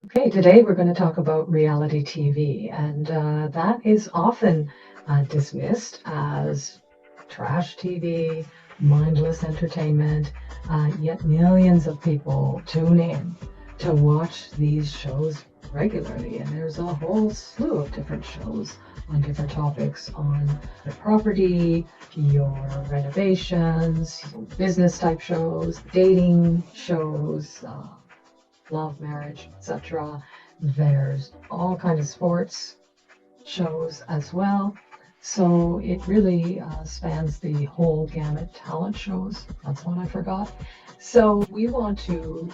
Okay, today we're going to talk about reality TV, and that is often dismissed as trash TV, mindless entertainment, yet millions of people tune in to watch these shows regularly, and there's a whole slew of different shows on different topics on the property, your renovations, business type shows, dating shows, love, marriage, etc. There's all kinds of sports shows as well. So it really spans the whole gamut. Talent shows, that's one I forgot. So we want to,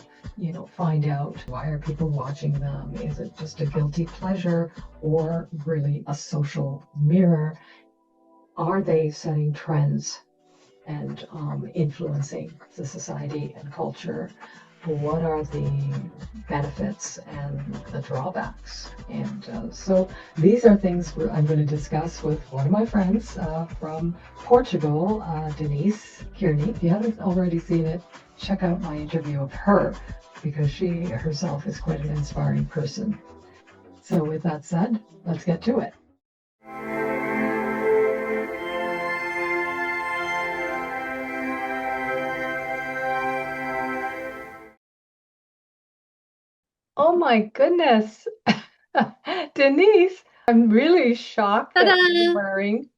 find out, why are people watching them? Is it just a guilty pleasure or really a social mirror? Are they setting trends and influencing the society and culture? What are the benefits and the drawbacks? And so these are things I'm going to discuss with one of my friends from Portugal, Denise Kearney. If you haven't already seen it, check out my interview of her because she herself is quite an inspiring person. So with that said, let's get to it. Oh my goodness. Denise, I'm really shocked that you're Ta-da! wearing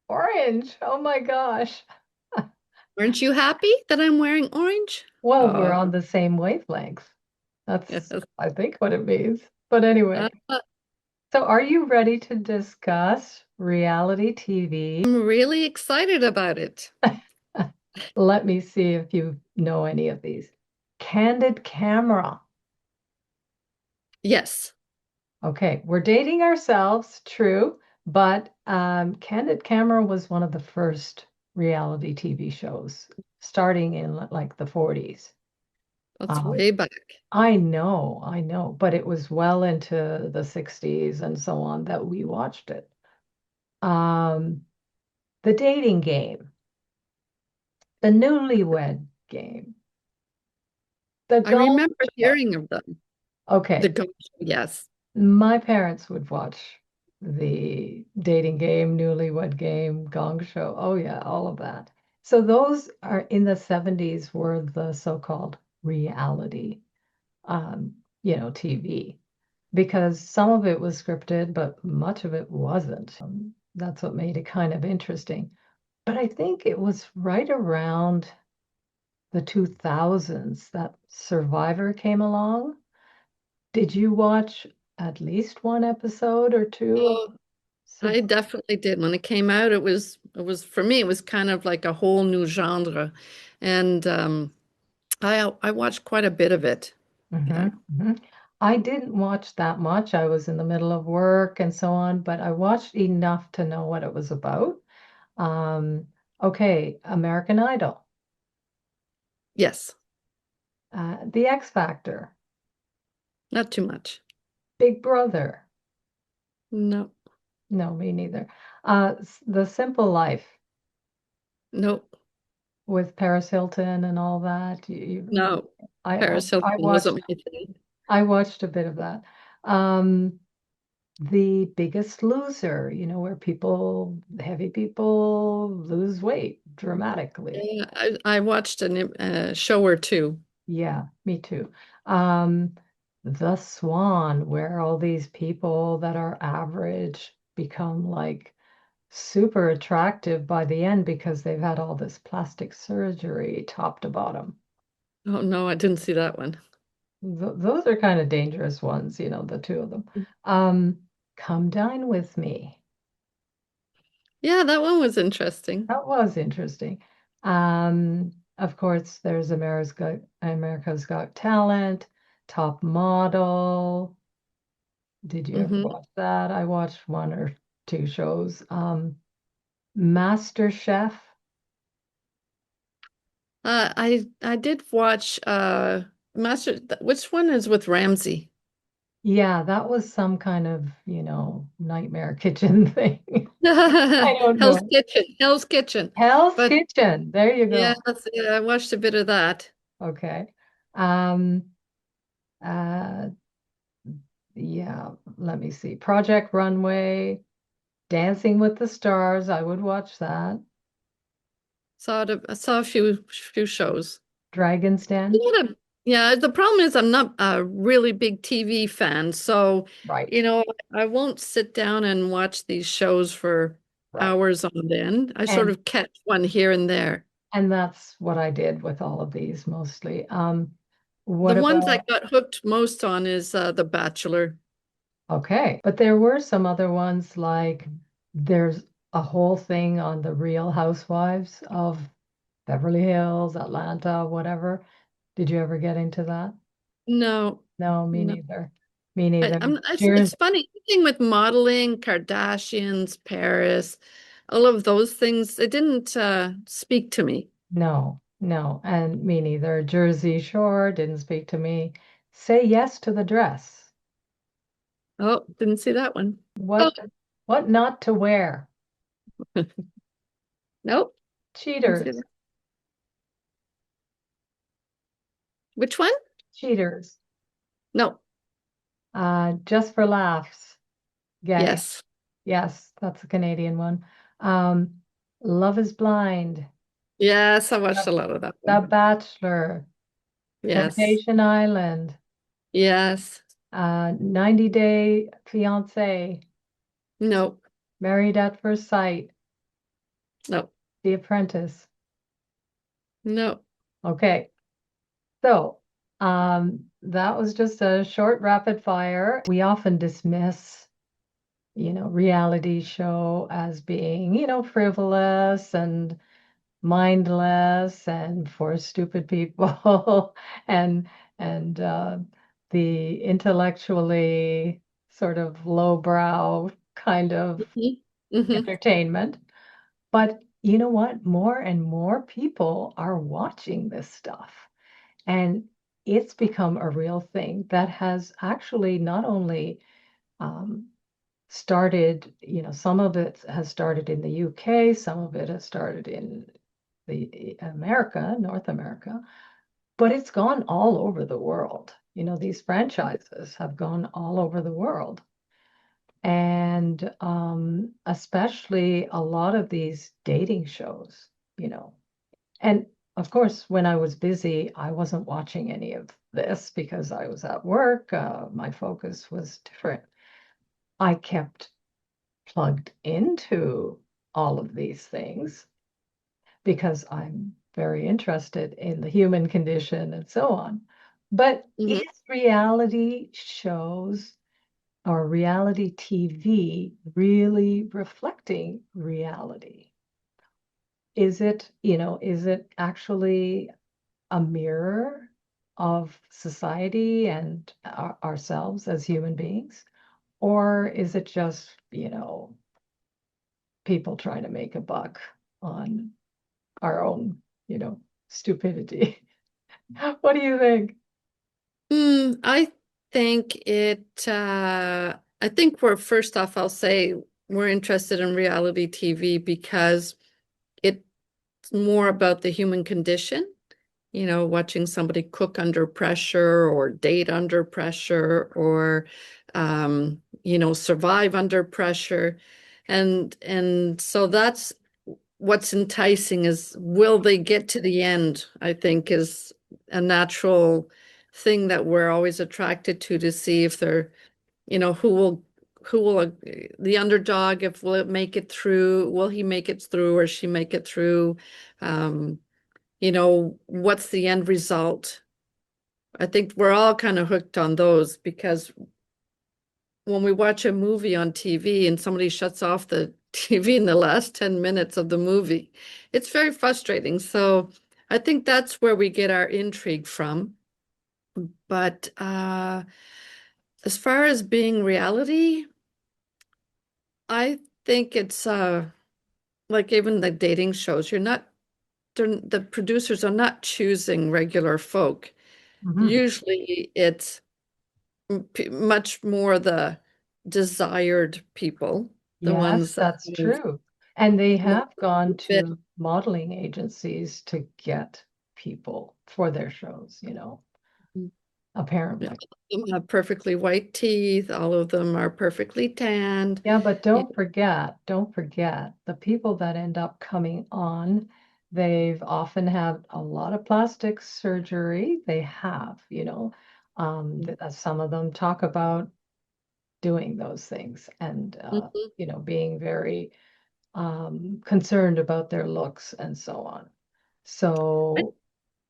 orange. Oh my gosh. Aren't you happy that I'm wearing orange? Well, we're Oh, on the same wavelength. yes. That's, I think, what it means. But anyway, Uh, so are you ready to discuss reality TV? I'm really excited about it. Let me see if you know any of these. Candid Camera. Yes. Okay, we're dating ourselves, true, but Candid Camera was one of the first reality TV shows starting in like the 40s. That's Um, way back. I know, but it was well into the 60s and so on that we watched it. Um, the dating game, the newlywed game, the I gong remember show. hearing of them. The Okay, ghost, yes. my parents would watch the dating game, newlywed game, gong show. Oh yeah, all of that. So those are in the 70s were the so-called reality, TV, because some of it was scripted, but much of it wasn't. That's what made it kind of interesting. But I think it was right around the 2000s that Survivor came along. Did you watch at least one episode or two of Oh, I Survivor? definitely did. When it came out, it was for me, it was kind of like a whole new genre. And I watched quite a bit of it. Yeah. Hmm. I didn't watch that much. I was in the middle of work and so on, but I watched enough to know what it was about. Um, okay, American Idol, Yes. The X Factor, Not too much. Big Brother. No. No, me neither. The Simple Life Nope. with Paris Hilton and all that. No. Paris I Hilton watched wasn't my thing. a bit of that. Um, The Biggest Loser, where heavy people lose weight dramatically. Yeah, I watched a show or two. Yeah, me too. Um, The Swan, where all these people that are average become like super attractive by the end because they've had all this plastic surgery top to bottom. Oh no, I didn't see that one. Those are kind of dangerous ones, the two of them. Um, Come Dine with Me. Yeah, that one was interesting. That was interesting. Of course, there's America's Got Talent, Top Model. Did you ever Hmm. watch that? I watched one or two shows. Master Chef. I did watch which one is with Ramsey? Yeah, that was some kind of, nightmare kitchen thing. I don't Hell's know. Kitchen. Hell's Kitchen. Hell's But Kitchen. There you yeah, go. I watched a bit of that. Okay. Um, uh, yeah, let me see. Project Runway, Dancing with the Stars. I would watch that. I saw a few shows. Dragon's A Den. lot of- Yeah, the problem is I'm not a really big TV fan, so Right, you know, I won't sit down and watch these shows for right. hours on end. I sort And of catch one here and there. and that's what I did with all of these mostly. The What ones I about got hooked most on is The Bachelor. okay, but there were some other ones like there's a whole thing on the Real Housewives of Beverly Hills, Atlanta, whatever. Did you ever get into that? No, No, me no. neither. Me neither. It's Cheers. funny, the thing with modeling, Kardashians, Paris, all of those things, it didn't speak to me. No, no, and me neither. Jersey Shore didn't speak to me. Say yes to the dress. Oh, didn't see that one. Oh, What what not to wear? nope, didn't see Cheaters. that. Which one? Cheaters. No. Just for laughs. Gay. Yes. Yes, that's a Canadian one. Um, Love is Blind. Yes, I watched The, a lot of that The one. Bachelor. Yes. Temptation Island. Yes. 90 Day Fiance. No. Married at First Sight. No. The Apprentice. No. Okay. So, that was just a short rapid fire. We often dismiss, reality show as being, frivolous and mindless and for stupid people and and the intellectually sort of lowbrow kind of Hmm. Hmm. entertainment. But you know what? More and more people are watching this stuff. And it's become a real thing that has actually not only um, started, some of it has started in the UK, some of it has started in the America, North America, but it's gone all over the world. These franchises have gone all over the world. And especially a lot of these dating shows, you know, and of course, when I was busy, I wasn't watching any of this because I was at work. My focus was different. I kept plugged into all of these things because I'm very interested in the human condition and so on. But is Hmm. reality shows or reality TV really reflecting reality? Is it actually a mirror of society and ourselves as human beings? Or is it just, people trying to make a buck on our own, stupidity? What do you think? I think I think we're first off, I'll say we're interested in reality TV because it's more about the human condition. Watching somebody cook under pressure or date under pressure or survive under pressure. And so that's what's enticing is will they get to the end, I think is a natural thing that we're always attracted to see if they're, who will the underdog, if will it make it through, will he make it through or she make it through? Um, what's the end result? I think we're all kind of hooked on those because when we watch a movie on TV and somebody shuts off the TV in the last 10 minutes of the movie, it's very frustrating. So I think that's where we get our intrigue from. But as far as being reality, I think it's like even the dating shows, the producers are not choosing regular folk. Mhm. Usually it's much more the desired people, the Yes, ones that that's true. And they most have gone fit. to modeling agencies to get people for their shows. Yeah, apparently. all of them have perfectly white teeth. All of them are perfectly tanned. Yeah, but You don't forget the people that end up coming on, they've often had a lot of plastic surgery. They have, some of them talk about doing those things and, Mhm. being very concerned about their looks and so on. I, So,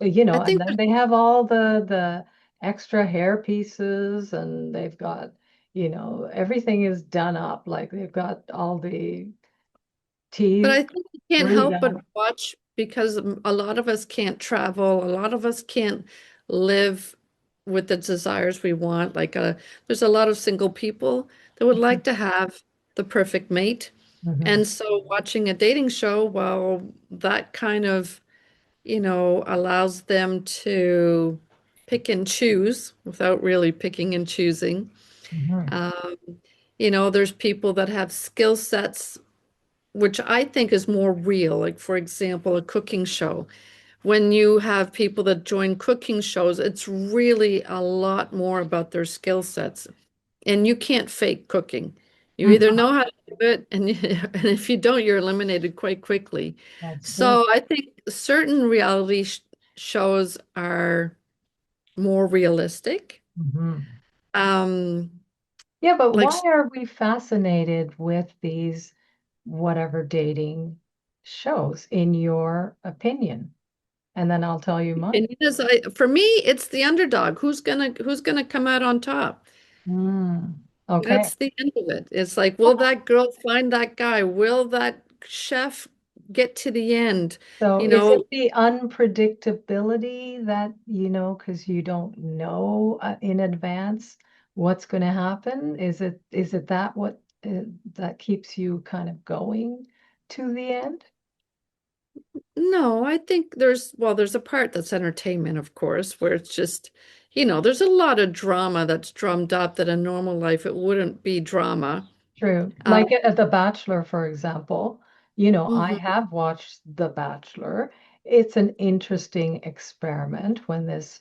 I and think then they have all the extra hair pieces and they've got, everything is done up. Like they've got all the But teeth I think you can't glued help but up. watch because a lot of us can't travel. A lot of us can't live with the desires we want. There's a lot of single people that would like to have the perfect mate. Mhm, And so watching a dating show, well, that kind of, allows them to pick and choose without really picking and choosing. mhm, Um, there's people that have skill sets which I think is more real. Like, for example, a cooking show. When you have people that join cooking shows, it's really a lot more about their skill sets. And you can't fake cooking. You either mhm. know how to do it, and, and if you don't, you're eliminated quite quickly. That's true. So I think certain reality shows are more realistic. Mhm. Um, Yeah, but like why are we fascinated with these whatever dating shows, in your opinion? And then I'll tell you mine. and for me, it's the underdog. Who's gonna come out on top? Okay. That's the end of it. It's like, will that girl find that guy? Will that chef get to the end? So You is it know, the unpredictability that, because you don't know in advance what's going to happen? Is it that what that keeps you kind of going to the end? no, I think there's a part that's entertainment, of course, where it's just, there's a lot of drama that's drummed up that in normal life it wouldn't be drama. True. Um, Like at The Bachelor, for example, I mhm. have watched The Bachelor. It's an interesting experiment when this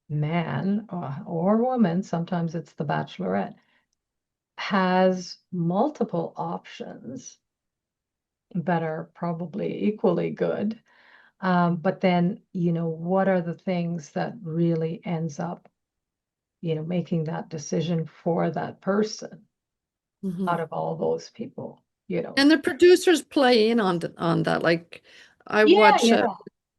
man or woman, sometimes it's the bachelorette, has multiple options that are probably equally good. But then, what are the things that really ends up, making that decision for that person out Mhm. of all those people? And the producers play in on that. Like I Yeah, watch, yeah.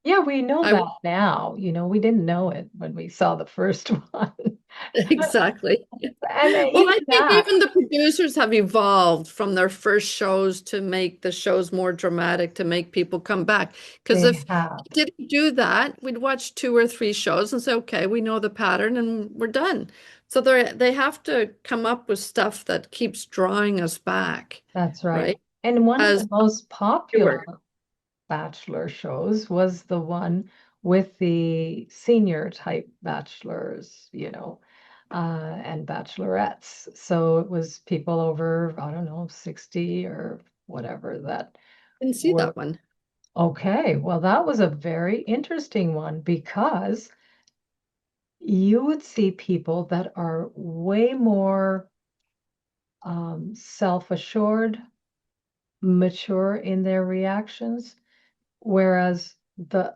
Yeah, we know I that now. We didn't know it when we saw the first one. exactly. And Well, even I think that, even the producers have evolved from their first shows to make the shows more dramatic to make people come back. Because they if have. you didn't do that, we'd watch two or three shows and say, okay, we know the pattern and we're done. So they have to come up with stuff that keeps drawing us back, That's right. right? And one of As the most popular viewer. bachelor shows was the one with the senior type bachelors, and bachelorettes. So it was people over, I don't know, 60 or whatever that Didn't see were. that one. Okay, well, that was a very interesting one because you would see people that are way more self-assured, mature in their reactions, whereas the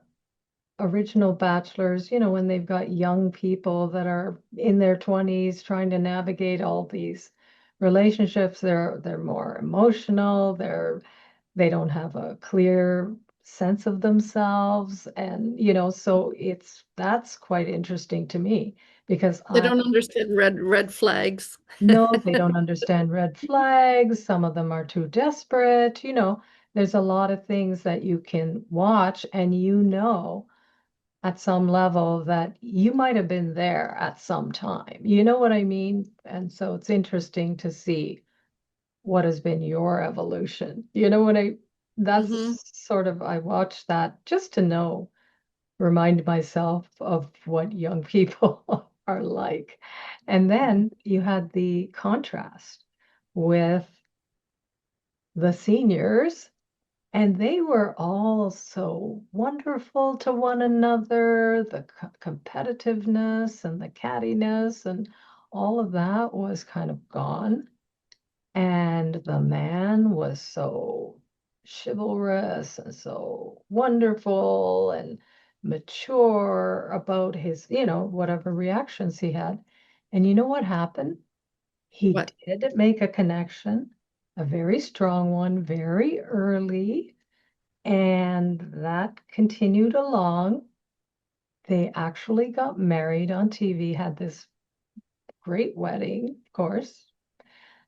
original bachelors, when they've got young people that are in their 20s trying to navigate all these relationships, they're more emotional, they don't have a clear sense of themselves. And, so that's quite interesting to me because They I don't understand red flags. know they don't understand red flags. Some of them are too desperate. There's a lot of things that you can watch and at some level that you might have been there at some time. You know what I mean? And so it's interesting to see what has been your evolution. Hmm. That's sort of, I watch that just to remind myself of what young people are like. And then you had the contrast with the seniors And they were all so wonderful to one another. The competitiveness and the cattiness and all of that was kind of gone. And the man was so chivalrous and so wonderful and mature about his, whatever reactions he had. And you know what happened? He What? did make a connection, a very strong one, very early, and that continued along. They actually got married on TV, had this great wedding, of course,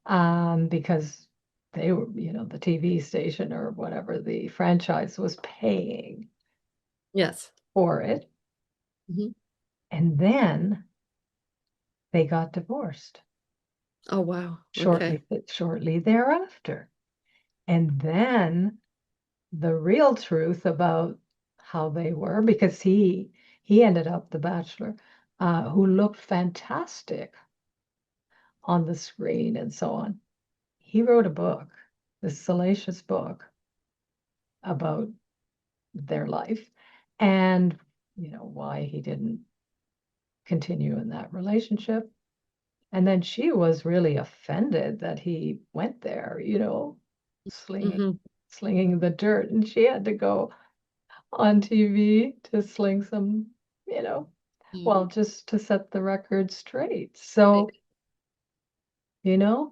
because they were, the TV station or whatever the franchise was paying Yes. for it. Mhm. And then they got divorced Oh, wow. Okay. shortly thereafter. And then the real truth about how they were, because he ended up the Bachelor, who looked fantastic on the screen and so on. He wrote a book, this salacious book about their life and why he didn't continue in that relationship. And then she was really offended that he went there, slinging Hmm. slinging the dirt, and she had to go on TV to sling some, you know, well, just to set the record straight. So,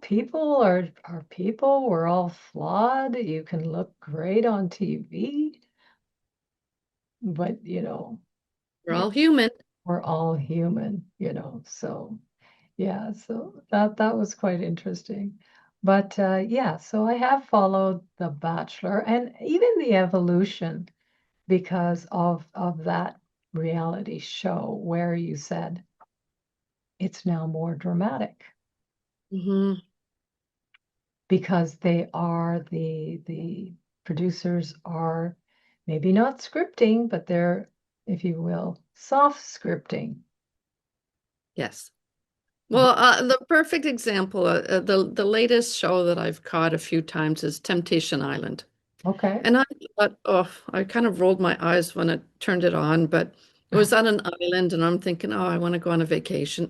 people are people. We're all flawed. You can look great on TV, but We're yeah, all human. we're all human, so yeah, so that was quite interesting. But yeah, so I have followed The Bachelor and even the evolution because of that reality show where you said it's now more dramatic Hmm. because the producers are maybe not scripting, but they're, if you will, soft scripting. Yes. Well, the perfect example, the latest show that I've caught a few times is Temptation Island. Okay. And I thought, oh, I kind of rolled my eyes when it turned it on, but it was on an island, and I'm thinking, oh, I want to go on a vacation.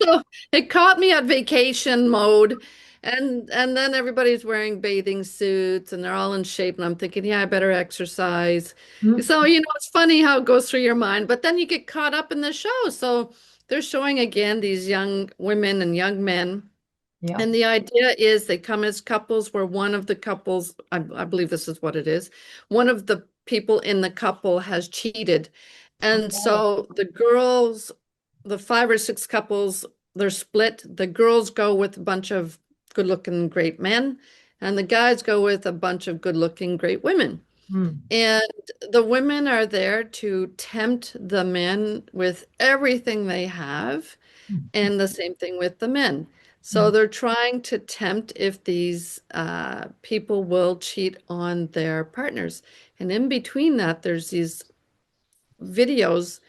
So it caught me at vacation mode, and then everybody's wearing bathing suits, and they're all in shape, and I'm thinking, yeah, I better exercise. So, it's funny how it goes through your mind, but then you get caught up in the show. So they're showing again these young women and young men. Yeah. And the idea is they come as couples where one of the couples, I believe this is what it is, one of the people in the couple has cheated. And Oh. so the girls, the five or six couples, they're split. The girls go with a bunch of good-looking, great men, and the guys go with a bunch of good-looking, great women. Mm. And the women are there to tempt the men with everything they have. Mm. And the same thing with the men. So Mm. they're trying to tempt if these people will cheat on their partners. And in between that, there's these videos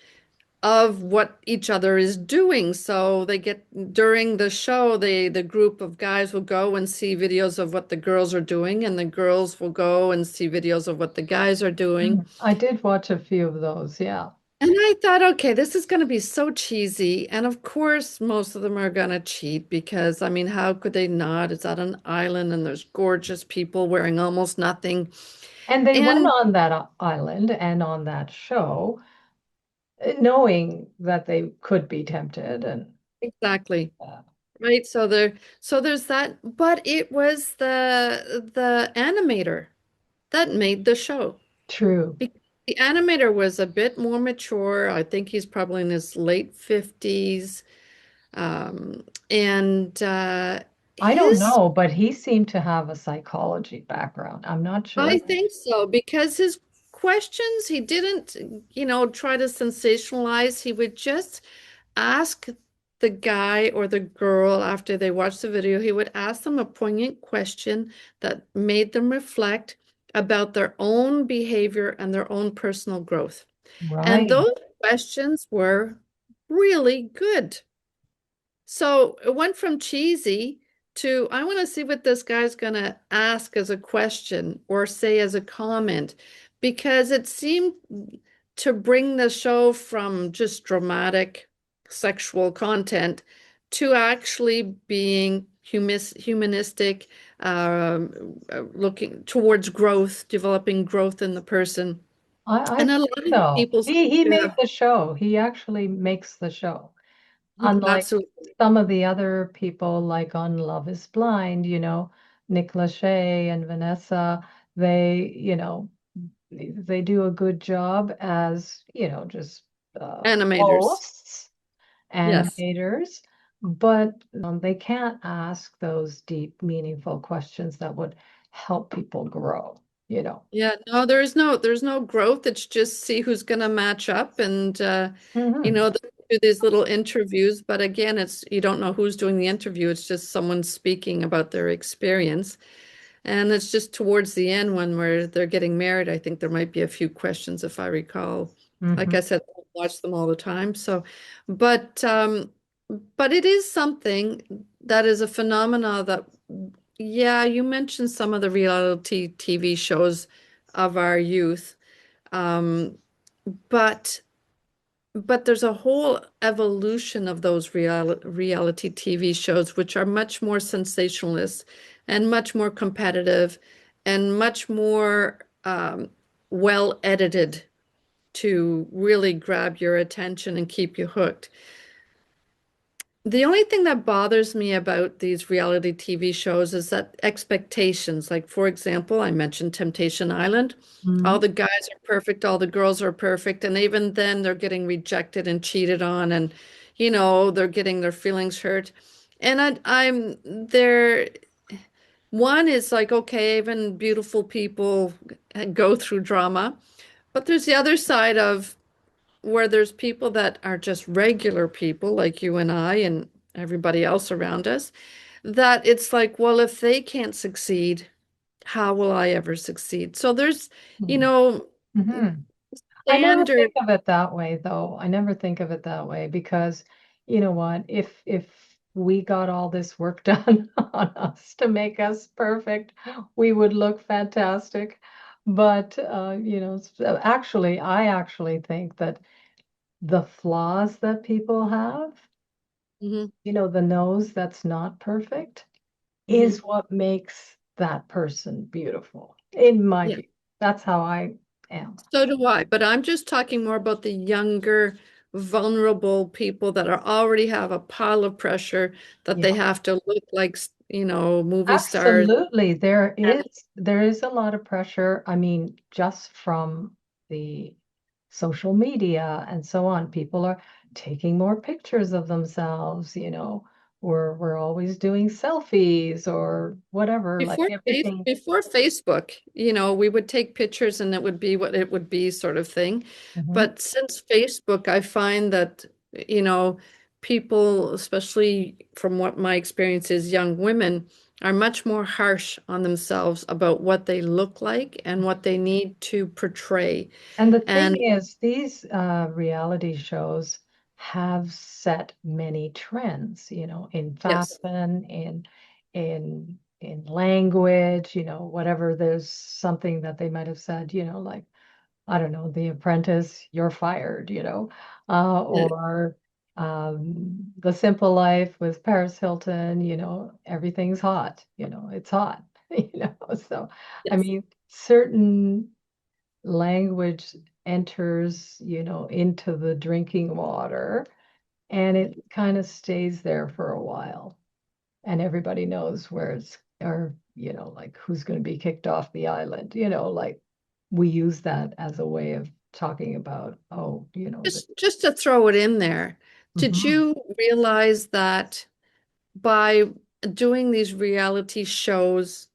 of what each other is doing. So they get during the show, the group of guys will go and see videos of what the girls are doing, and the girls will go and see videos of what the guys are doing. I did watch a few of those, yeah. And I thought, okay, this is going to be so cheesy. And of course, most of them are going to cheat because, I mean, how could they not? It's on an island and there's gorgeous people wearing almost nothing. And they went And on that island and on that show, knowing that they could be tempted and exactly, uh, right? So there's that, but it was the animator that made the show. true. The animator was a bit more mature. I think he's probably in his late 50s. And I don't his know, but he seemed to have a psychology background. I'm not I sure. think so because his questions, he didn't, try to sensationalize. He would just ask the guy or the girl after they watched the video, he would ask them a poignant question that made them reflect about their own behavior and their own personal growth. And Right. those questions were really good. So it went from cheesy to, I want to see what this guy's going to ask as a question or say as a comment, because it seemed to bring the show from just dramatic sexual content to actually being humanistic, looking towards growth, developing growth in the person. I And a think lot of so. people seem He to made have, the show. He actually makes the show. Unlike absolutely. some of the other people, like on Love is Blind, Nick Lachey and Vanessa, they do a good job as, just Animators. hosts, Yes. animators, but they can't ask those deep, meaningful questions that would help people grow. Yeah, no, there's no growth. It's just see who's going to match up, and Hmm. they do these little interviews, but again, it's you don't know who's doing the interview. It's just someone speaking about their experience. And it's just towards the end when where they're getting married. I think there might be a few questions if I recall. Like Hmm. I said, I watch them all the time. So, but um, but it is something that is a phenomena that, yeah, you mentioned some of the reality TV shows of our youth. Um, but there's a whole evolution of those reality TV shows, which are much more sensationalist and much more competitive and much more well edited to really grab your attention and keep you hooked. The only thing that bothers me about these reality TV shows is that expectations, like for example, I mentioned Temptation Island. All Hmm. the guys are perfect, all the girls are perfect, and even then they're getting rejected and cheated on, and they're getting their feelings hurt. And I'm there. One is like, okay, even beautiful people go through drama, but there's the other side of where there's people that are just regular people like you and I and everybody else around us, that it's like, well, if they can't succeed, how will I ever succeed? So there's, you know, Hmm. I never standard. think of it that way, though. I never think of it that way because you know what? If we got all this work done on us to make us perfect, we would look fantastic. But actually, I actually think that the flaws that people have, Mhm, the nose that's not perfect, is mhm. what makes that person beautiful, in my Yeah, view. That's how I am. so do I. But I'm just talking more about the younger, vulnerable people that are already have a pile of pressure that they Yeah. have to look like, movie stars. Absolutely. There And is there is a lot of pressure. I mean, just from the social media and so on. People are taking more pictures of themselves. We're always doing selfies or whatever, like everything. Before Facebook, we would take pictures and it would be what it would be sort of thing. Mhm. But since Facebook, I find that, you know, people, especially from what my experience is, young women are much more harsh on themselves about what they look like and what they need to portray. And the thing And is, these reality shows have set many trends, in yes, fashion, in language, whatever. There's something that they might have said, like, I don't know, The Apprentice, you're fired, yeah, or The Simple Life with Paris Hilton, everything's hot, it's hot, So, I yes, mean, certain language enters, into the drinking water and it kind of stays there for a while. And everybody knows where it's, or, like who's going to be kicked off the island, like we use that as a way of talking about, oh, just to throw it in there, did Mhm. you realize that by doing these reality shows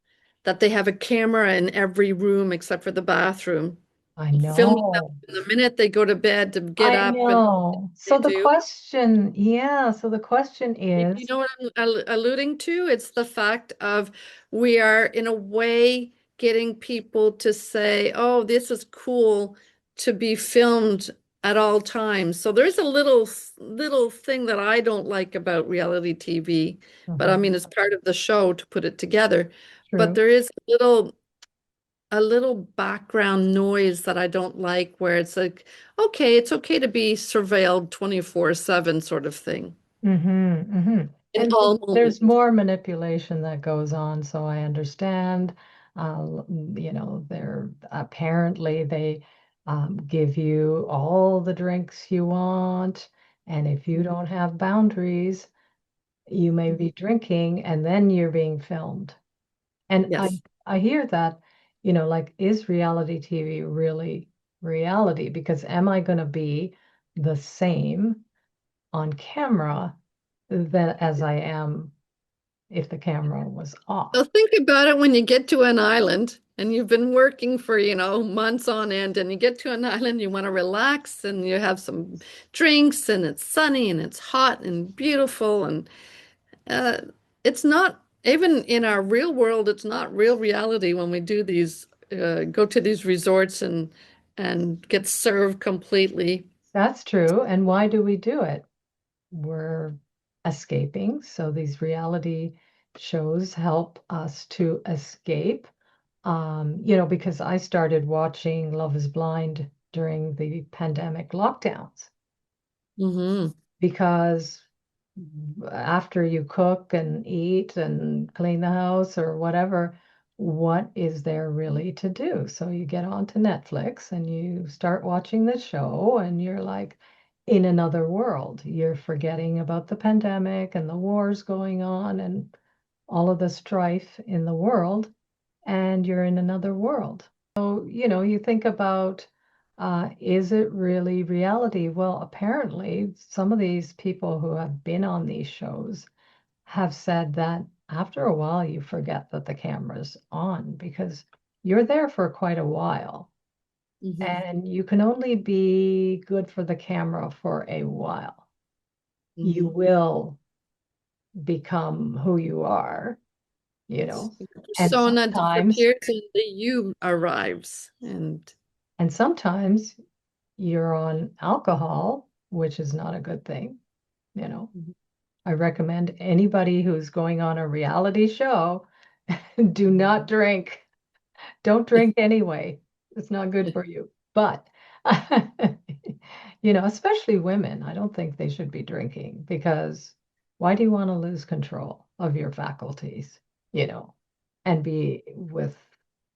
that they have a camera in every room except for the bathroom, I filming know. them the minute they go to bed to get I up and know. they So the do. question, yeah, so the question You is, know what I'm alluding to? It's the fact of we are in a way getting people to say, "Oh, this is cool to be filmed at all times. So there's a little thing that I don't like about reality TV, but I mean Mhm. it's part of the show to put it together. But True. there is a little background noise that I don't like where it's like, okay, it's okay to be surveilled 24/7 sort of thing in And all there's moments. more manipulation that goes on, so I understand. They're apparently they give you all the drinks you want, and if you don't have boundaries, you may be drinking, and then you're being filmed. And Yes. I hear that, like, is reality TV really reality? Because am I going to be the same on camera that as I am if the camera was So off? think about it when you get to an island and you've been working for, months on end, and you get to an island, you want to relax and you have some drinks and it's sunny and it's hot and beautiful. And uh, it's not, even in our real world, it's not real reality when we do these, go to these resorts and get served completely. That's true. And why do we do it? We're escaping. So these reality shows help us to escape. Because I started watching Love is Blind during the pandemic lockdowns Hmm. because after you cook and eat and clean the house or whatever, what is there really to do? So you get onto Netflix and you start watching the show, and you're like in another world. You're forgetting about the pandemic and the wars going on and all of the strife in the world, and you're in another world. So, you think about, is it really reality? Well, apparently, some of these people who have been on these shows have said that after a while, you forget that the camera's on because you're there for quite a while, Hmm. and you can only be good for the camera for a while. You Hmm. will become who you are, you know, and Persona sometimes, disappears and the you arrives. and sometimes you're on alcohol, which is not a good thing, you know. I recommend anybody who's going on a reality show, do not drink. Don't drink anyway. It's not good for you. But, especially women, I don't think they should be drinking because why do you want to lose control of your faculties, and be with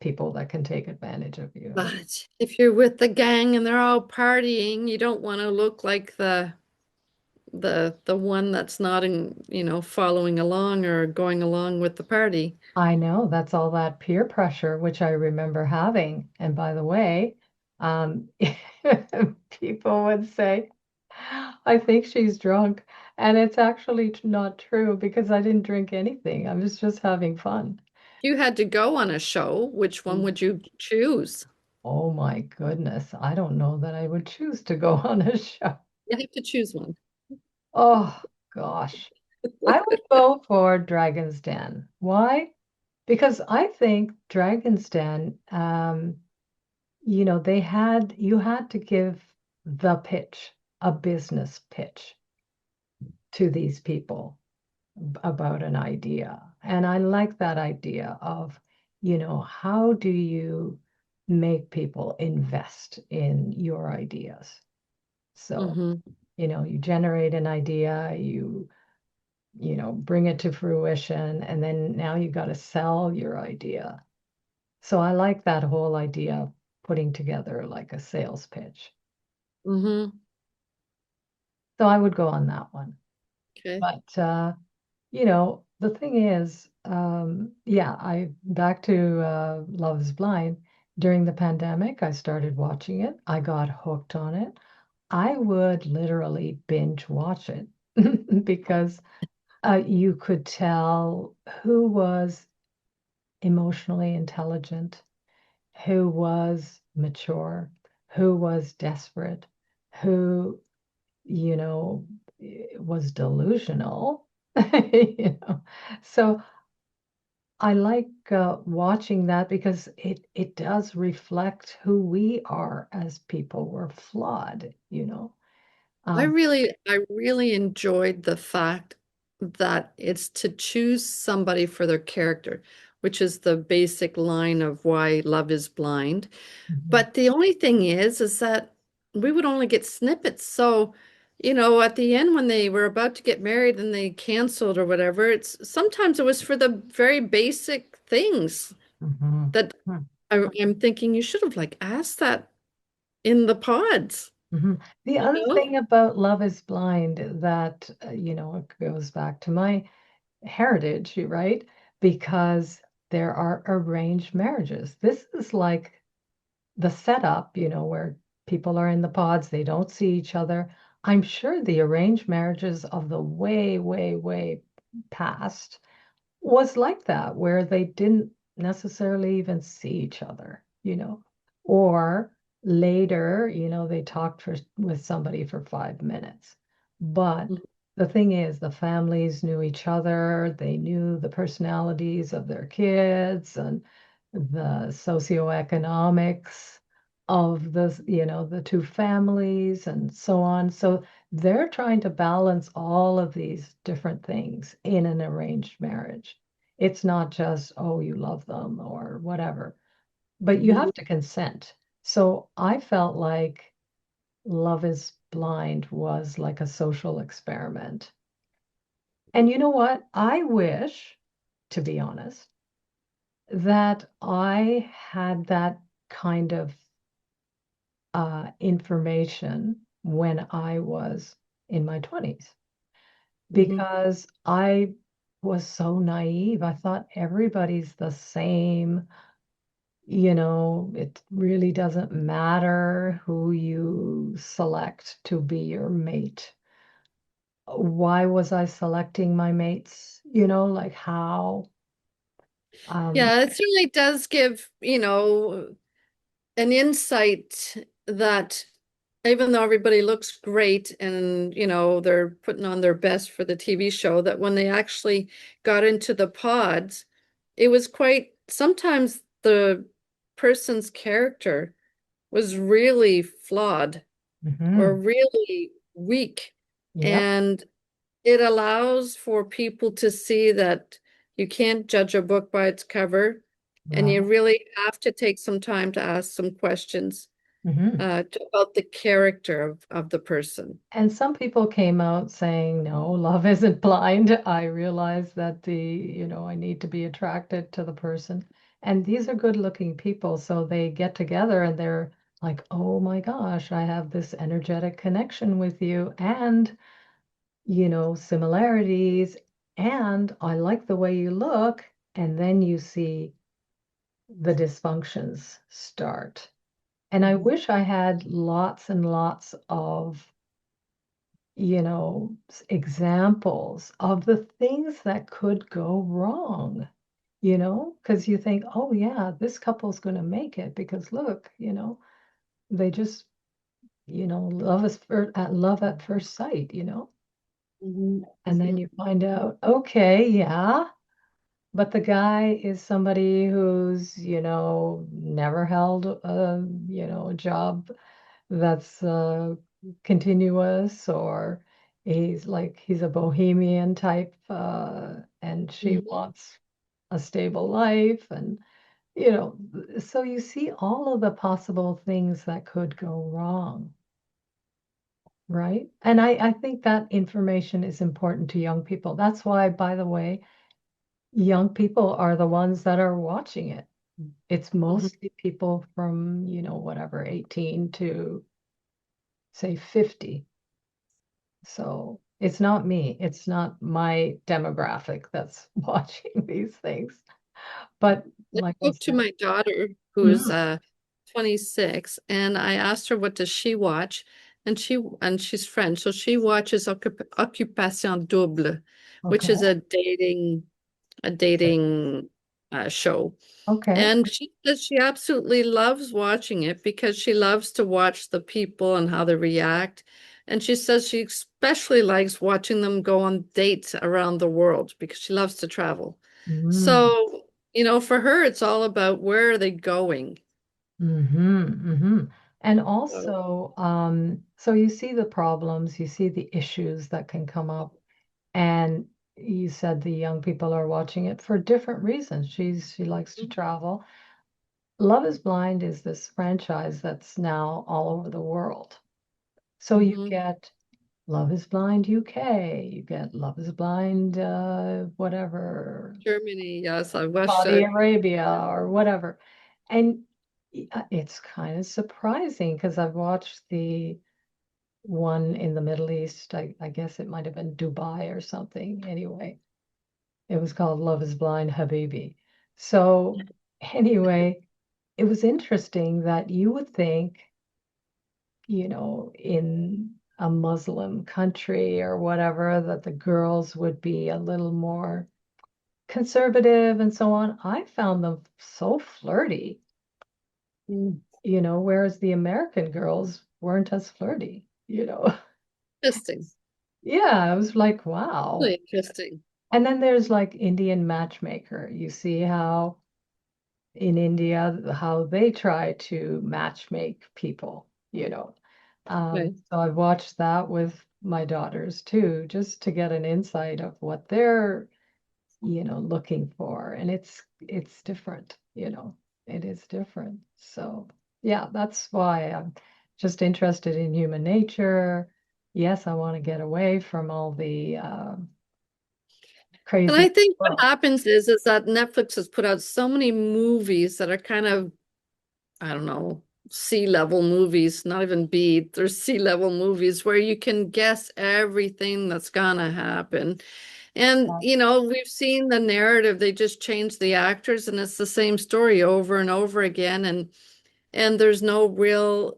people that can take advantage of you? But if you're with the gang and they're all partying, you don't want to look like the one that's not following along or going along with the party. I know that's all that peer pressure, which I remember having. And by the way, um, people would say, I think she's drunk. And it's actually not true because I didn't drink anything. I was just having fun. If you had to go on a show, which one would you choose? Oh my goodness. I don't know that I would choose to go on a show. You have to choose one. Oh gosh. I would go for Dragon's Den. Why? Because I think Dragon's Den, you had to give the pitch, a business pitch to these people about an idea. And I like that idea of, how do you make people invest in your ideas? So, Hmm. you generate an idea, bring it to fruition, and then now you got to sell your idea. So I like that whole idea of putting together like a sales pitch. Hmm. So I would go on that one. Okay. But the thing is, yeah, I back to Love is Blind. During the pandemic, I started watching it. I got hooked on it. I would literally binge watch it because you could tell who was emotionally intelligent, who was mature, who was desperate, who you know, was delusional. You know, so I like watching that because it does reflect who we are as people. We're flawed, you know. Um, I really enjoyed the fact that it's to choose somebody for their character, which is the basic line of why Love is Blind. mhm, But the only thing is that we would only get snippets. So, you know, at the end when they were about to get married and they canceled or whatever, it's sometimes it was for the very basic things mhm, that I'm thinking you should have like asked that in the pods, mhm. The you other know? thing about Love is Blind that, it goes back to my heritage, right? Because there are arranged marriages. This is like the setup, where people are in the pods, they don't see each other. I'm sure the arranged marriages of the way, way, way past was like that, where they didn't necessarily even see each other, or later, they talked with somebody for 5 minutes. But the thing is, the families knew each other, they knew the personalities of their kids and the socioeconomics of the two families and so on. So they're trying to balance all of these different things in an arranged marriage. It's not just, oh, you love them or whatever, but you Mhm. have to consent. So I felt like Love is Blind was like a social experiment. And you know what? I wish, to be honest, that I had that kind of information when I was in my 20s Mhm. because I was so naive. I thought everybody's the same. It really doesn't matter who you select to be your mate. Why was I selecting my mates? Like how? Um, Yeah, it certainly does give, you know, an insight that even though everybody looks great and, you know, they're putting on their best for the TV show, that when they actually got into the pods, it was quite, sometimes the person's character was really flawed or mhm. really weak. Yep. And it allows for people to see that you can't judge a book by its cover, and you Right. really have to take some time to ask some questions Mhm. about the character of the person. And some people came out saying, no, love isn't blind. I realize that I need to be attracted to the person. And these are good-looking people. So they get together and they're like, oh my gosh, I have this energetic connection with you and, similarities. And I like the way you look. And then you see the dysfunctions start. And I Mhm. wish I had lots and lots of examples of the things that could go wrong, because you think, oh, yeah, this couple's going to make it because look, they just, love at first sight, Mhm. and then Mhm. you find out, okay, yeah, but the guy is somebody who's, never held a job that's continuous, or he's a bohemian type, and she Mhm. wants a stable life, and so you see all of the possible things that could go wrong, right? And I think that information is important to young people. That's why, by the way, young people are the ones that are watching it. It's Mhm. mostly people from, whatever, 18 to say 50. So it's not me. It's not my demographic that's watching these things. But I like I spoke to said, my daughter, who's mhm, 26, and I asked her what does she watch, and she's French, so she watches Occupation Double, which is okay, a dating show. okay, And she says she absolutely loves watching it because she loves to watch the people and how they react. And she says she especially likes watching them go on dates around the world because she loves to travel. mm, So For her, it's all about where are they going. Mm-hmm, mm-hmm. And So, also, so you see the problems, you see the issues that can come up, and you said the young people are watching it for different reasons. She likes to travel. Love is Blind is this franchise that's now all over the world. So you mhm. get Love is Blind UK, you get Love is Blind, whatever, Germany, yes, I wish Saudi Arabia or whatever. And it's kind of surprising because I've watched the one in the Middle East. I guess it might have been Dubai or something. Anyway, it was called Love is Blind Habibi. So, anyway, it was interesting that you would think, in a Muslim country or whatever, that the girls would be a little more conservative and so on. I found them so flirty, Mm, whereas the American girls weren't as flirty. interesting. Yeah, I was like, wow. Really interesting. And then there's like Indian matchmaker. You see how in India, how they try to matchmake people. Right. So I've watched that with my daughters too, just to get an insight of what they're looking for. And it's different. It is different. So yeah, that's why I'm just interested in human nature. Yes, I want to get away from all the And crazy I think what world. happens is that Netflix has put out so many movies that are kind of, I don't know, C-level movies, not even B, they're C-level movies where you can guess everything that's gonna happen. And, we've seen the narrative, they just change the actors and it's the same story over and over again. And there's no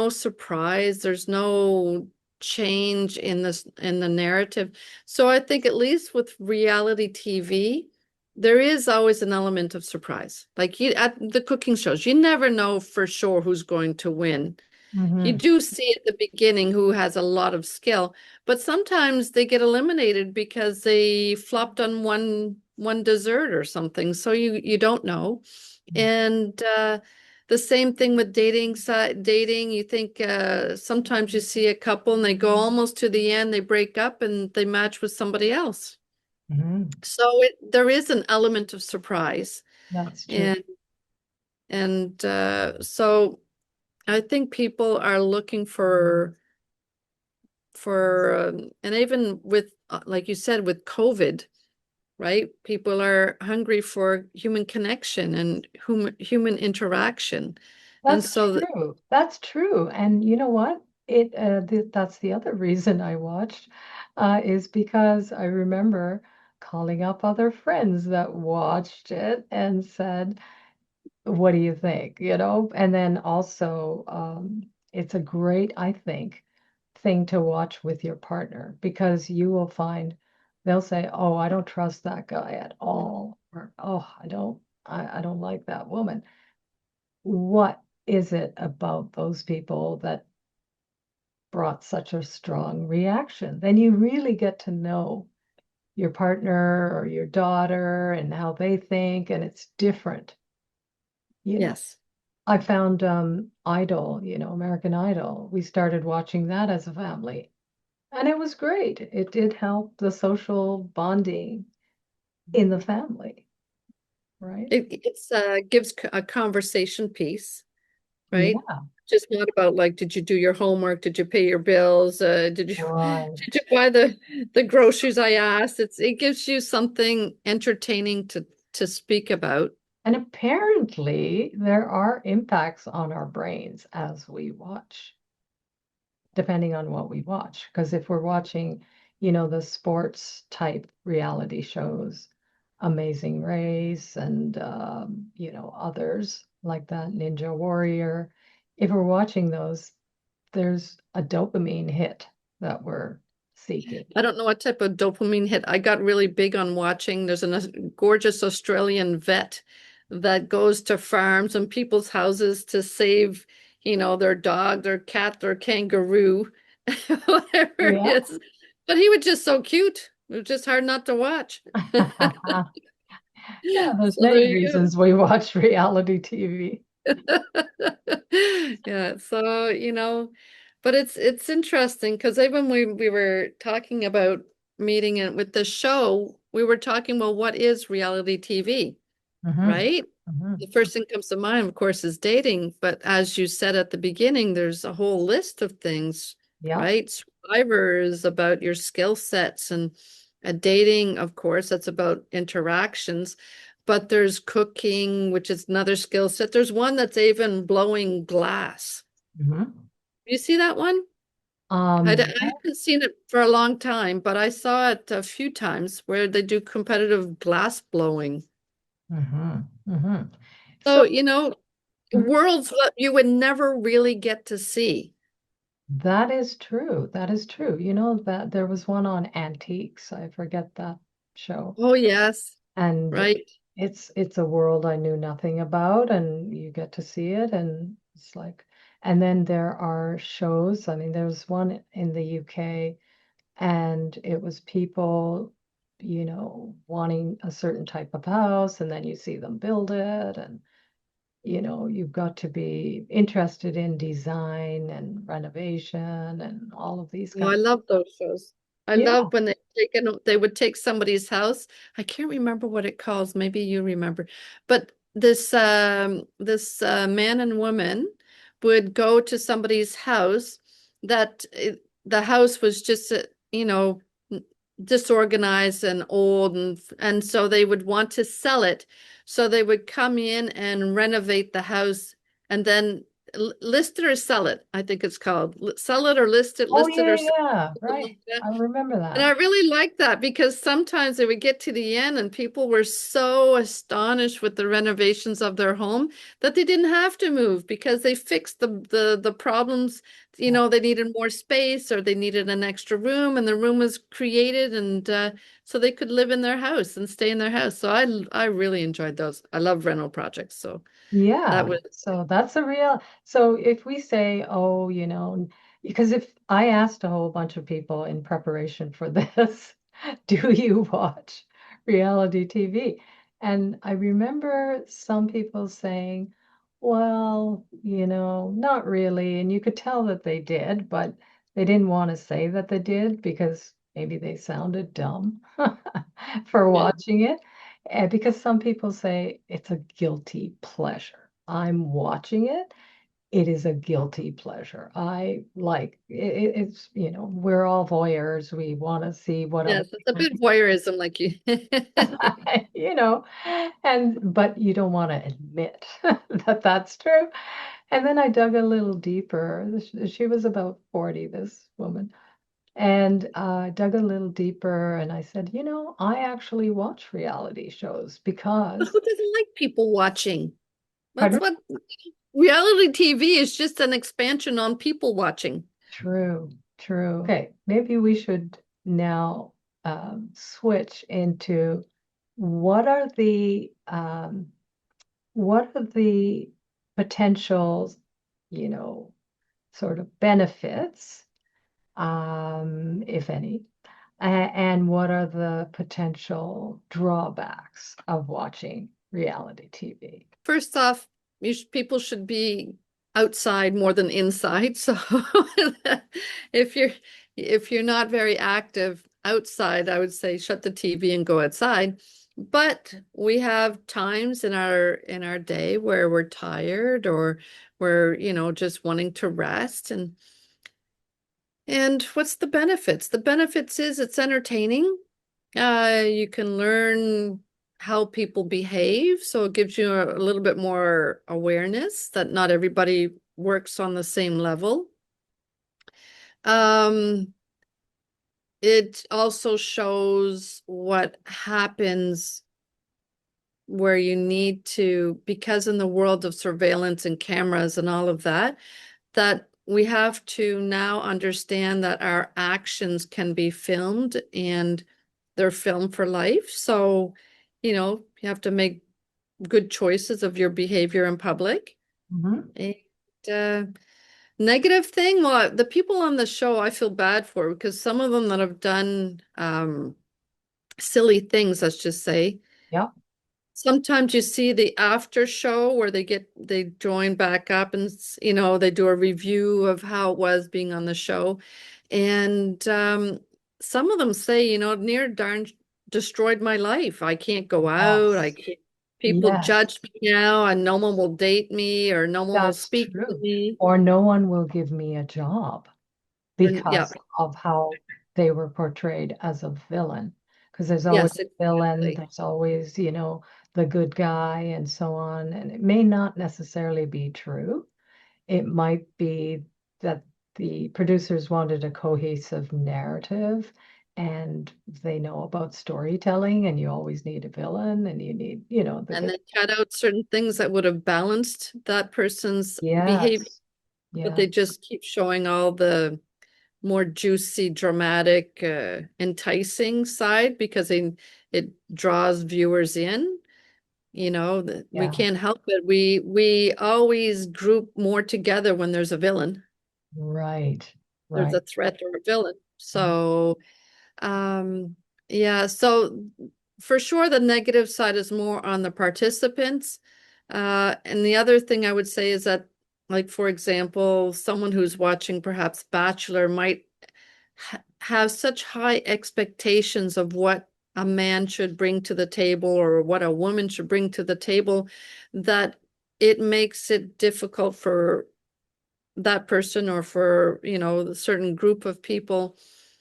surprise, there's no change in the narrative. So I think at least with reality TV, there is always an element of surprise. Like you at the cooking shows, you never know for sure who's going to win. You Hmm. do see at the beginning who has a lot of skill, but sometimes they get eliminated because they flopped on one dessert or something. So you don't know. And the same thing with dating. You think sometimes you see a couple and they go almost to the end, they break up and they match with somebody else. Hmm. So there is an element of surprise. That's true. And so I think people are looking and even with like you said with COVID, right? People are hungry for human connection and human interaction. And That's so true. That's true. And you know what? That's the other reason I watched, is because I remember calling up other friends that watched it and said, "What do you think?" And then also, it's a great, I think, thing to watch with your partner because you will find they'll say, "Oh, I don't trust that guy at all," or "Oh, I don't like that woman." What is it about those people that brought such a strong reaction? Then you really get to know your partner or your daughter and how they think, and it's different. You know, yes. I found Idol, American Idol. We started watching that as a family, and it was great. It did help the social bonding in the family, right? It's gives a conversation piece, right? Yeah, Just not about like, did you do your homework? Did you pay your bills? Did you right. did you buy the groceries I asked? It gives you something entertaining to speak about. And apparently, there are impacts on our brains as we watch, depending on what we watch. Because if we're watching, the sports type reality shows, Amazing Race and, others like that, Ninja Warrior, if we're watching those, there's a dopamine hit that we're seeking. I don't know what type of dopamine hit. I got really big on watching. There's a gorgeous Australian vet that goes to farms and people's houses to save, their dog, their cat, their kangaroo, whatever it Yeah. is. But he was just so cute. It was just hard not to watch. Yeah, there's So there many you reasons we watch reality TV. go. Yeah, so but it's interesting because even we were talking about meeting it with the show, we were talking, well, what is reality TV, Hmm. right? The first thing comes to mind, of course, is dating. But as you said at the beginning, there's a whole list of things, Yep. right? Survivor is about your skill sets, and dating, of course, that's about interactions. But there's cooking, which is another skill set. There's one that's even blowing glass. Hmm. You see that one? I Yeah. haven't seen it for a long time, but I saw it a few times where they do competitive glass blowing. Hmm. Hmm. So, So, mhm, worlds that you would never really get to see. that is true. That is true. You know that there was one on antiques. I forget that show. Oh, yes, And right. it's a world I knew nothing about, and you get to see it, and it's like, and then there are shows. I mean, there was one in the UK, and it was people, wanting a certain type of house, and then you see them build it, and you've got to be interested in design and renovation and all of these Oh, I kinds. love those shows. I Yeah. love when they would take somebody's house. I can't remember what it calls. Maybe you remember. But this man and woman would go to somebody's house that the house was just disorganized and old, and so they would want to sell it. So they would come in and renovate the house and then list it or sell it, I think it's called. Sell it or Oh, list it yeah, or sell yeah, it, something right. like that. I remember And that. I really like that because sometimes they would get to the end and people were so astonished with the renovations of their home that they didn't have to move because they fixed the problems. Yeah. They needed more space or they needed an extra room, and the room was created, and so they could live in their house and stay in their house. So I really enjoyed those. I love rental projects. So that Yeah, was so that's a real, so if we say, oh, because if I asked a whole bunch of people in preparation for this, do you watch reality TV? And I remember some people saying, well, not really. And you could tell that they did, but they didn't want to say that they did because maybe they sounded dumb for yeah. watching it. And because some people say it's a guilty pleasure. I'm watching it. It is a guilty pleasure. I like it's, we're all voyeurs. We want to see what other Yes, it's a people bit voyeurism, like you. you know, but you don't want to admit that that's true. And then I dug a little deeper. She was about 40, this woman, and dug a little deeper. And I said, I actually watch reality shows But because, who doesn't like people watching? That's pardon? what reality TV is, just an expansion on people watching. True, true. Okay, maybe we should now switch into what are the um, what are the potential, you know, sort of benefits, if any, and what are the potential drawbacks of watching reality TV? First off, people should be outside more than inside. So if you're if you're not very active outside, I would say shut the TV and go outside. But we have times in our day where we're tired or we're, just wanting to rest, and what's the benefits? The benefits is it's entertaining. You can learn how people behave, so it gives you a little bit more awareness that not everybody works on the same level. Um, it also shows what happens where you need to, because in the world of surveillance and cameras and all of that, that we have to now understand that our actions can be filmed and they're filmed for life. So, you have to make good choices of your behavior in public. Mhm. And uh, negative thing, well, the people on the show I feel bad for because some of them that have done silly things, let's just say. Yep. Sometimes you see the after show where they join back up and they do a review of how it was being on the show. And some of them say, near darn destroyed my life. I can't go out. I Yes. can't, people Yes. judge me now, and no one will date me or no one will That's speak to true. me. Or no one will give me a job Or, yeah, because of how they were portrayed as a villain. Because there's always yes, a villain, exactly. there's always, the good guy and so on. And it may not necessarily be true. It might be that the producers wanted a cohesive narrative and they know about storytelling, and you always need a villain and you need, the And good. they cut out certain things that would have balanced that person's behavior, Yes. but Yeah. they just keep showing all the more juicy, dramatic, enticing side because it draws viewers in. We Yeah. can't help it. We always group more together when there's a villain. Right. There's Right. a threat or a villain. So, um, yeah, so for sure the negative side is more on the participants. And the other thing I would say is that, like, for example, someone who's watching perhaps Bachelor might have such high expectations of what a man should bring to the table or what a woman should bring to the table that it makes it difficult for that person or for, a certain group of people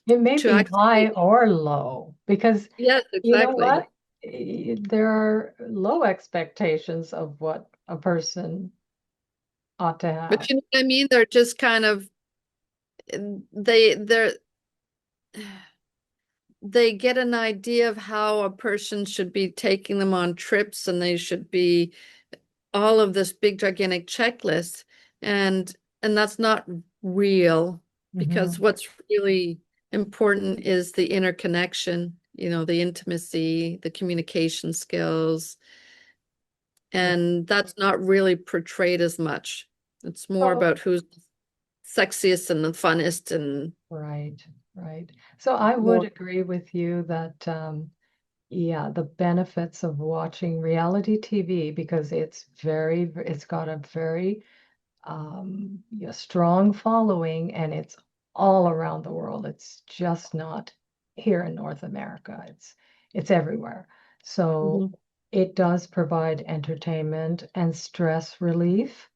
It may to be high actually, or low because yes, you know exactly. what? There are low expectations of what a person ought to But have. you know what I mean? They're just kind of they're they get an idea of how a person should be taking them on trips and they should be all of this big gigantic checklist and that's not real because Hmm. what's really important is the interconnection, the intimacy, the communication skills, and that's not really portrayed as much. It's more So, about who's sexiest and the funnest and right, right. So I would more. agree with you that, yeah, the benefits of watching reality TV because it's got a very a strong following, and it's all around the world. It's just not here in North America. It's everywhere. So Mhm. it does provide entertainment and stress relief.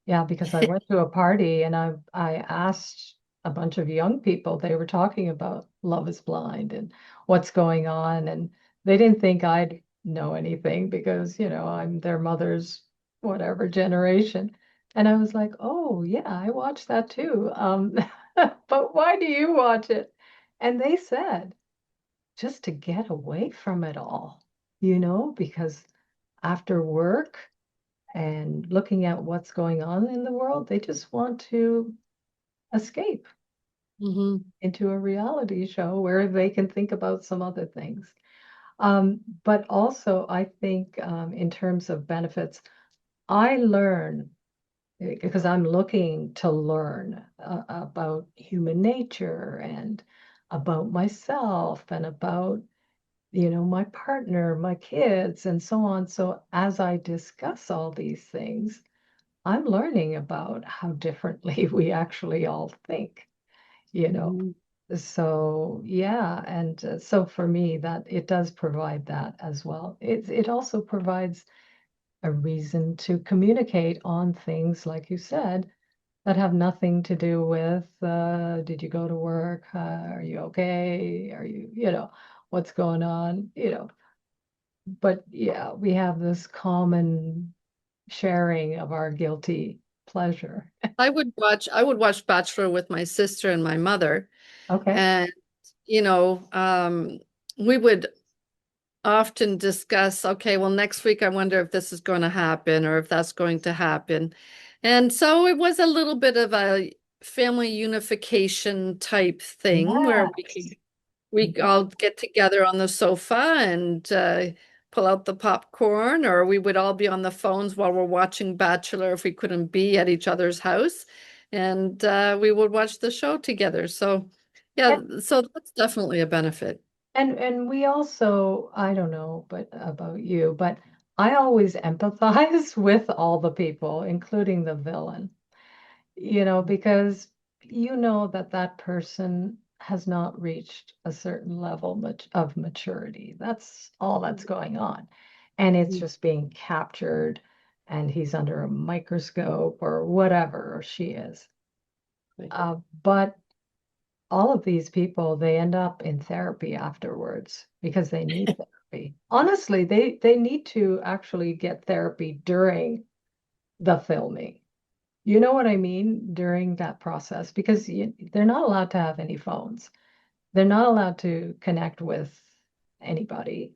Yeah, because I went to a party and I asked a bunch of young people, they were talking about Love is Blind and what's going on, and they didn't think I'd know anything because, I'm their mother's whatever generation. And I was like, "Oh, yeah, I watched that too. But why do you watch it?" And they said, just to get away from it all, because after work and looking at what's going on in the world, they just want to escape Mhm. into a reality show where they can think about some other things. But also, I think in terms of benefits, I learn because I'm looking to learn about human nature and about myself and about, my partner, my kids, and so on. So as I discuss all these things, I'm learning about how differently we actually all think, you know. Mhm. So, yeah, and so for me, that it does provide that as well. It also provides a reason to communicate on things, like you said, that have nothing to do with did you go to work? Are you okay? Are you, what's going on? But yeah, we have this common sharing of our guilty pleasure. I would watch Bachelor with my sister and my mother. Okay. And, you know, um, we would often discuss, okay, well, next week I wonder if this is going to happen or if that's going to happen. And so it was a little bit of a family unification type thing where Yes. we Yeah. all get together on the sofa and pull out the popcorn, or we would all be on the phones while we're watching Bachelor if we couldn't be at each other's house. And we would watch the show together. So, yeah, And, so that's definitely a benefit. And we also, I don't know, but about you, but I always empathize with all the people, including the villain, because you know that that person has not reached a certain level of maturity. That's all that's going on. And it's just being captured, and he's under a microscope or whatever, or she is. Right. But all of these people, they end up in therapy afterwards because they need therapy. Honestly, they need to actually get therapy during the filming. You know what I mean? During that process, because they're not allowed to have any phones. They're not allowed to connect with anybody.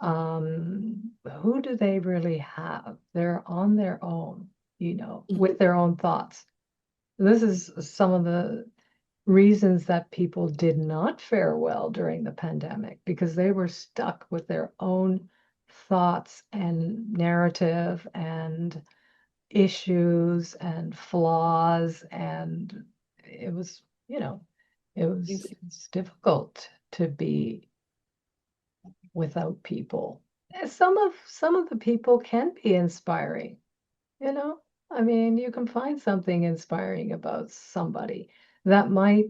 Who do they really have? They're on their own, with their own thoughts. This is some of the reasons that people did not fare well during the pandemic because they were stuck with their own thoughts and narrative and issues and flaws, and it was it's difficult to be without people. Some of the people can be inspiring, you know I mean, you can find something inspiring about somebody that might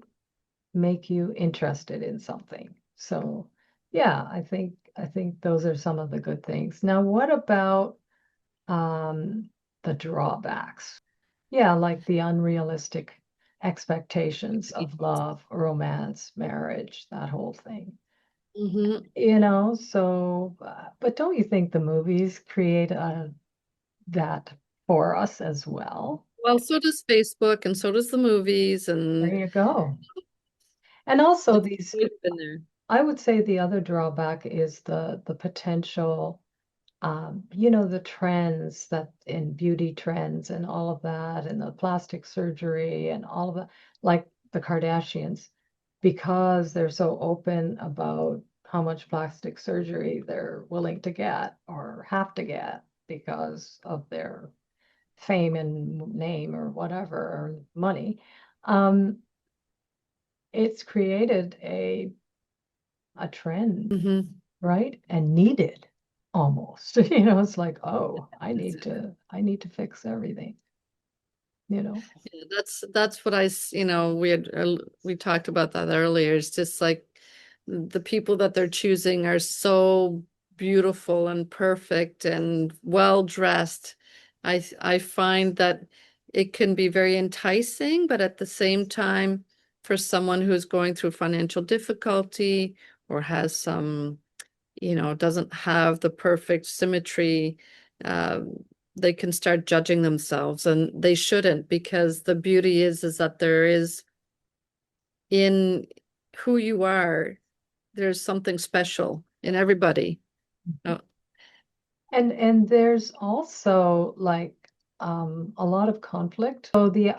make you interested in something. So, yeah, I think those are some of the good things. Now, what about um, the drawbacks? Yeah, like the unrealistic expectations of love, romance, marriage, that whole thing. Mm-hmm. So, but don't you think the movies create that for us as well? Well, so does Facebook, and so does the movies, There and you go. And also it's these, always been there. I would say the other drawback is the potential, the trends that in beauty trends and all of that, and the plastic surgery and all of that, like the Kardashians, because they're so open about how much plastic surgery they're willing to get or have to get because of their fame and name or whatever, or money. Um, it's created a trend, Mm-hmm. right? And needed almost. It's like, oh, I need to fix everything, you know. Yeah, that's what we talked about that earlier. It's just like the people that they're choosing are so beautiful and perfect and well dressed. I find that it can be very enticing, but at the same time, for someone who's going through financial difficulty or has some, doesn't have the perfect symmetry, um, they can start judging themselves, and they shouldn't, because the beauty is that there is in who you are, there's something special in everybody. Oh, And there's also like a lot of conflict. So the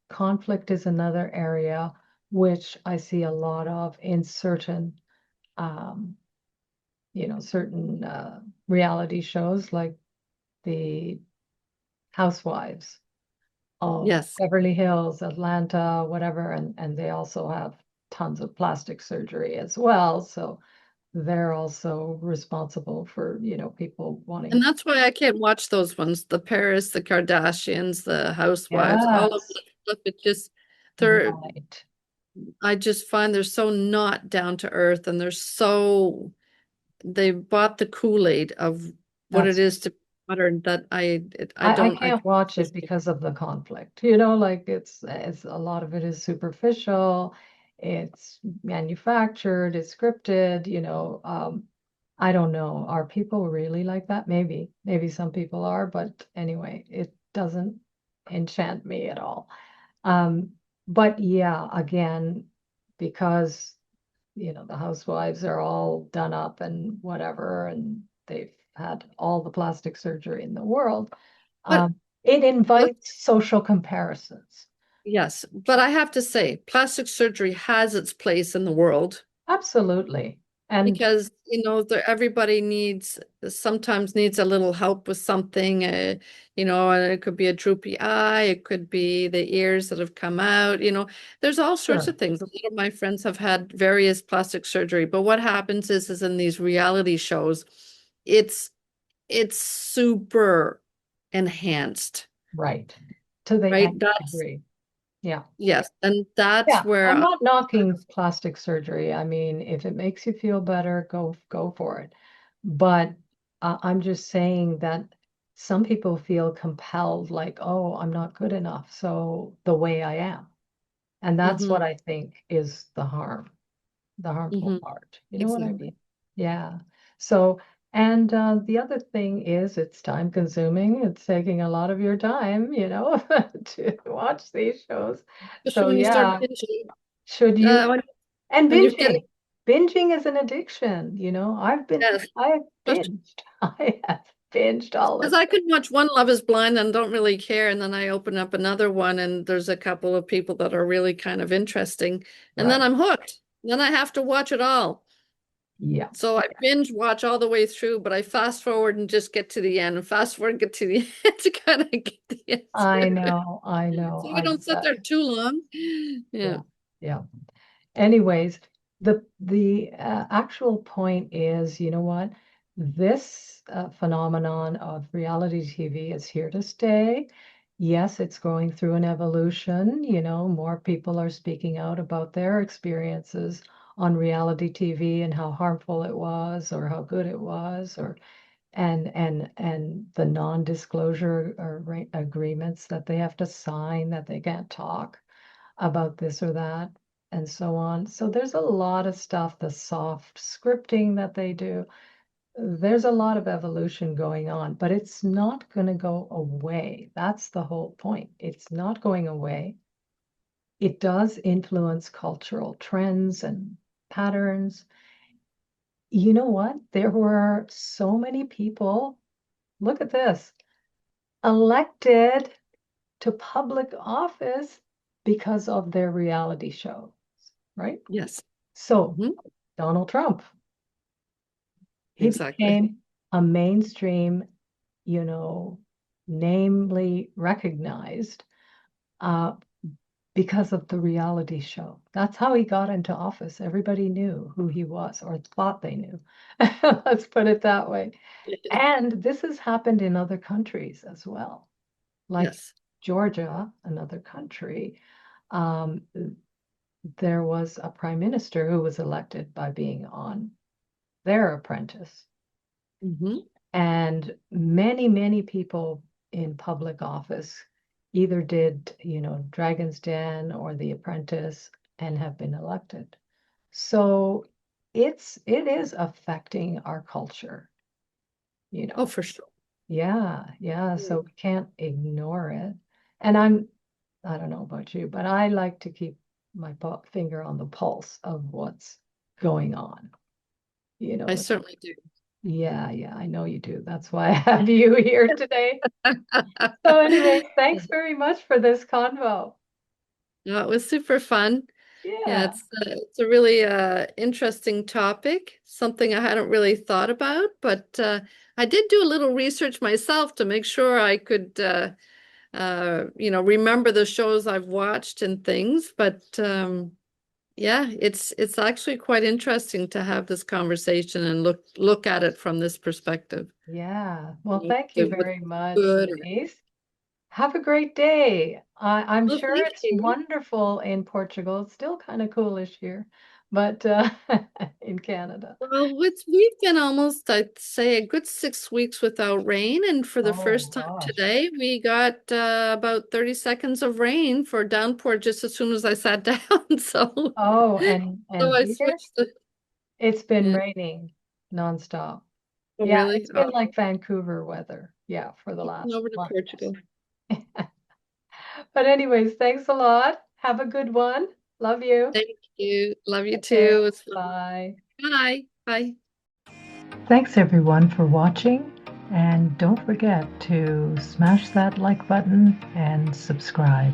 conflict is another area which I see a lot of in um, certain reality shows like the Housewives of yes. Beverly Hills, Atlanta, whatever, and they also have tons of plastic surgery as well. So they're also responsible for, people wanting And to. that's why I can't watch those ones, the Paris, the Kardashians, the Housewives, all of Yes, that stuff. It just, they're, right. I just find they're so not down to earth, and they bought the Kool-Aid of what it That's is to be modern, that I I can't watch it because of the conflict. Like it's a lot of it is superficial, it's manufactured, it's scripted, I don't know. Are people really like that? Maybe some people are, but anyway, it doesn't enchant me at all. Um, but yeah, again, because the housewives are all done up and whatever, and they've had all the plastic surgery in the world. but It let's invites social comparisons. yes, but I have to say, plastic surgery has its place in the world. Absolutely. And Because, everybody sometimes needs a little help with something, and it could be a droopy eye, it could be the ears that have come out, there's all sorts sure, of things. A lot of my friends have had various plastic surgery, but what happens is in these reality shows, it's it's super enhanced, right. To the right? nth That's degree. Yeah. Yes, and that's Yeah. where I'm not knocking plastic surgery. I mean, if it makes you feel better, go for it. But I'm just saying that some people feel compelled, like, oh, I'm not good enough, so the way I am. And that's what hmm I think is the harmful hmm part. You know what I exactly. mean? Yeah. So, and the other thing is it's time consuming. It's taking a lot of your time, to watch these shows. Especially So, when you start yeah, binging. should you? When, And when you're getting, binging is an addiction. yes, I have binged. I have binged all the because I can watch one Love is Blind and don't really care, and then I open up another one and there's a couple of people that are really kind of interesting, and then right. I'm hooked. Then I have to watch it all. Yeah, So I binge watch all the way through, but I fast forward and just get to the end, and fast forward and get to the end to kind of get the I answer. know, I know. So we I don't sit there too long. Yeah. yeah, yeah. Anyways, the actual point is, you know what? This phenomenon of reality TV is here to stay. Yes, it's going through an evolution. More people are speaking out about their experiences on reality TV and how harmful it was, or how good it was, or and the non-disclosure agreements that they have to sign, that they can't talk about this or that, and so on. So there's a lot of stuff, the soft scripting that they do. There's a lot of evolution going on, but it's not going to go away. That's the whole point. It's not going away. It does influence cultural trends and patterns. You know what? There were so many people, look at this, elected to public office because of their reality shows, right? Yes. So hmm Donald Trump, he Exactly. became a mainstream, you know, namely recognized uh, because of the reality show. That's how he got into office. Everybody knew who he was, or thought they knew. Let's put it that way. And this has happened in other countries as well, like Yes. Georgia, another country. Um, there was a prime minister who was elected by being on their Apprentice. hmm And many, many people in public office either did, Dragon's Den or The Apprentice and have been elected. So it is affecting our culture, you Oh, know. for sure. Yeah, yeah. Mm. So we can't ignore it. And I don't know about you, but I like to keep my finger on the pulse of what's going on, you I know. certainly do. Yeah, yeah, I know you do. That's why I have you here today. So anyways, thanks very much for this convo. No, it was super fun. Yeah, Yeah. it's a really interesting topic, something I hadn't really thought about, but I did do a little research myself to make sure I could remember the shows I've watched and things. But yeah, it's actually quite interesting to have this conversation and look at it from this perspective. Yeah. Well, With thank you the very much, good. Denise. Have a great day. I'm Well, sure thank it's you. wonderful in Portugal. It's still kind of coolish here, but in Canada. We've been almost, I'd say, a good 6 weeks without rain, and for the Oh first time gosh. today, we got about 30 seconds of rain for downpour just as soon as I sat down. Oh, So and I here switched the. it's been Yeah. raining nonstop. Oh, Yeah, really? it's Oh, been like Vancouver weather. Yeah, for the heading last over to month or Portugal. so. But anyways, thanks a lot. Have a good one. Love you. Thank you. Love you Okay, too. It's fun. bye. Bye. Bye. Thanks everyone for watching, and don't forget to smash that like button and subscribe.